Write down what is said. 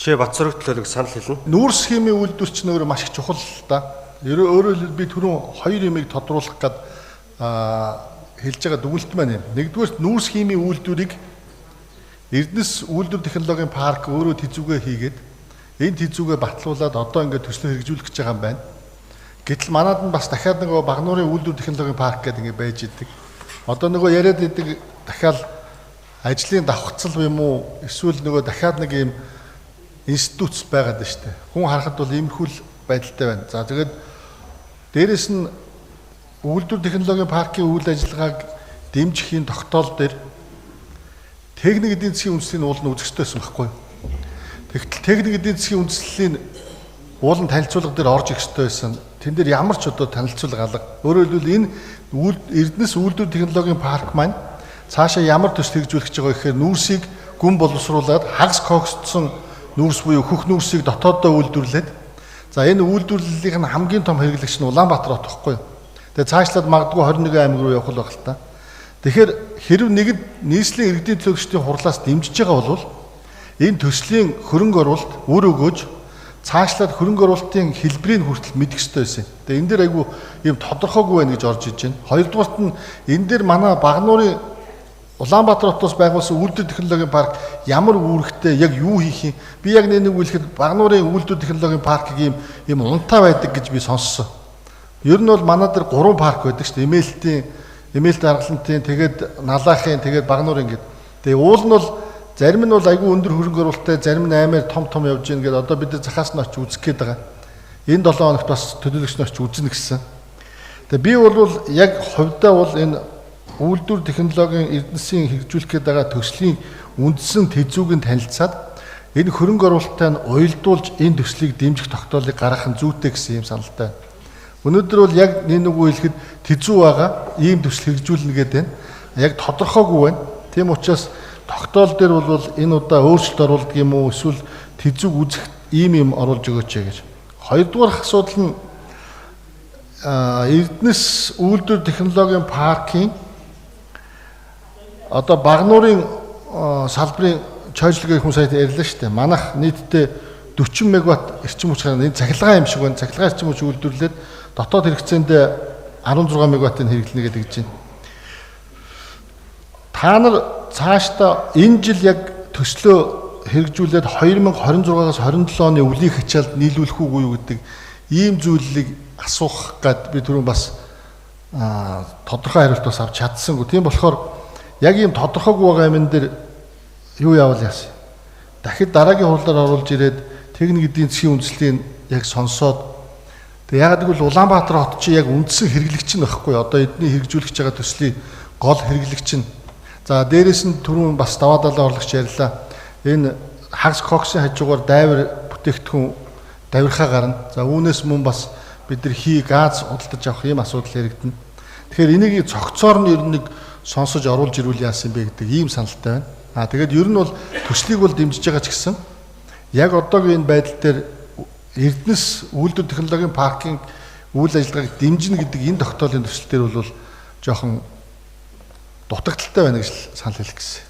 Жишээ Батцорог төлөөлөг санал хэлнэ. Нүүрс схемийн үйлдвэр чинь өөрөө маш их чухал л да. Өөрөөр хэлбэл би түрүүн хоёр юмыг тодруулах гээд хэлж байгаа дүгнэлт маань юм. Нэгдүгээр нүүрс схемийн үйлдвэрийг Эрдэнэс үйлдвэр технологийн парк өөрөө тэзүүгээ хийгээд энэ тэзүүгээ батлуулаад одоо ингээд төслөө хэрэгжүүлэх гэж байгаа юм байна. Гэтэл манад нь бас дахиад нөгөө Багнуурын үйлдвэр технологийн парк гэдэг ингээд байж идэг. Одоо нөгөө яриад идэг дахиад ажлын давхцал юм уу эсвэл нөгөө дахиад нэг юм институт байгаад байна шүү дээ. Хүн харахад бол иймэрхүү байдалтай байна. За тэгээд дээрэс нь үйлдвэр технологийн паркийн үйл ажиллагааг дэмжихийн тогтоол дээр техник эдийн засгийн үндэслэлийн уул нь үзэх ёстой байсан байхгүй юу? Тэгтэл техник эдийн засгийн үндэслэлийн уулын танилцуулга дээр орж ирэх ёстой байсан. Тэн дээр ямар ч одоо танилцуулга алга. Өөрөөр хэлбэл энэ Эрдэнэс үйлдвэр технологийн парк маань цаашаа ямар төсөл хэрэгжүүлэх гэж байгаа гэхээр нүүрсийг гүн боловсруулад хагас когсдсон нүүрс буюу хөх нүүрсийг дотооддоо үйлдвэрлээд за энэ үйлдвэрлэлийн хамгийн том хэрэглэгч нь Улаанбаатар хот байхгүй юу? Тэгээ цаашлаад магадгүй 21 аймаг руу явах байх л та. Тэгэхээр хэрв нэгд нийслэлийн иргэдийн төлөөлөгчдийн хурлаас дэмжиж байгаа бол энэ төслийн хөрөнгө оруулалт үр өгөөж цаашлаад хөрөнгө оруулалтын хэлбэрийг хүртэл мэдэх ёстой байсан. Тэгээ энэ дээр айгүй юм тодорхойгүй байна гэж орж иж байна. Хоёрдугаарт нь энэ дээр манай Багнуурын Улаанбаатар хотоос байгуулсан үйлдвэр технологийн парк ямар үүрэгтэй яг юу хийх юм? Би яг нэг үлэхэд Багнуурын үйлдвэр технологийн паркийг ийм унтаа байдаг гэж би сонссон. Ер нь бол манай дээр 3 парк байдаг шүү дээ. Эмээлт аргалантын, тэгээд Налаахын, тэгээд Багнуурын гэдэг. Тэгээ уул нь бол зарим нь бол айгүй өндөр хөрөнгө оруулалттай, зарим нь аймаар том явж гин гэдэг. Одоо бид нар захаас нь очиж үзэх гээд байгаа. Энэ 7 хоногт бас төлөөлөгч нь очиж үзнэ гэсэн. Тэгээ би бол яг хувьдаа бол энэ үйлдвэр технологийн Эрдэнэсийн хэрэгжүүлэх гээд байгаа төслийн үндсэн тэзүүгийн танилцаад энэ хөрөнгө оруулалтаа нь уялдуулж энэ төслийг дэмжих тогтоолыг гаргах нь зүйтэй гэсэн юм саналтай. Өнөөдөр бол яг нэг үгүй хэлэхэд тэзүү байгаа ийм төсөл хэрэгжүүлнэ гэдэг нь яг тодорхойгүй байна. Тийм учраас тогтоол дээр бол энэ удаа өөрчлөлт оруулдаг юм уу эсвэл тэзүүг үзэх ийм юм оруулж өгөөч гэж. Хоёрдугаар асуудал нь Эрдэнэс үйлдвэр технологийн паркийн одоо Багнуурын салбарын чойжлогийг хүн сая ярьлаа шүү дээ. Манайх нийтдээ 40 мегаватт эрчим хүч гаргана. Энэ цахилгаан юм шиг байна. Цахилгаан эрчим хүч үйлдвэрлээд дотоод хэрэгцээндээ 16 мегаваттыг хэрэглэнэ гэдэг гэж байна. Та нар цаашдаа энэ жил яг төслөө хэрэгжүүлээд 2026-аас 27 оны өвлийн хачаалд нийлүүлэх үгүй юу гэдэг ийм зүйлийг асуух гээд би түрүүн бас тодорхой хариулт бас авч чадсангүй. Тийм болохоор яг ийм тодорхойгүй байгаа юм дээр юу яавал яасан. Дахид дараагийн хурлаар оруулж ирээд техник эдийн засгийн үндэслэлийн яг сонсоод тэг ягаад гэвэл Улаанбаатар хот чи яг үндсэн хэрэглэгч нь байхгүй. Одоо эдний хэрэгжүүлэх байгаа төслийн гол хэрэглэгч нь. За дээрэс нь түрүүн бас даваа далаа орлогч ярьлаа. Энэ хагас коксын хажуугаар дайвар бүтээгдэхүүн давирхаа гарна. За үүнээс мөн бас бид нар хий газ худалдаж авах ийм асуудал яригдана. Тэгэхээр энийг цогцоор нь ер нь нэг сонсож оруулж ирүүл яасан бэ гэдэг ийм саналтай байна. Тэгээд ер нь бол төслийг бол дэмжиж байгаа ч гэсэн яг одоогийн энэ байдал дээр Эрдэнэс үйлдвэр технологийн паркийн үйл ажиллагааг дэмжинэ гэдэг энэ тогтоолын төсөл дээр бол жоохон дутагдaltaй байна гэж санал хэлэх гэсэн.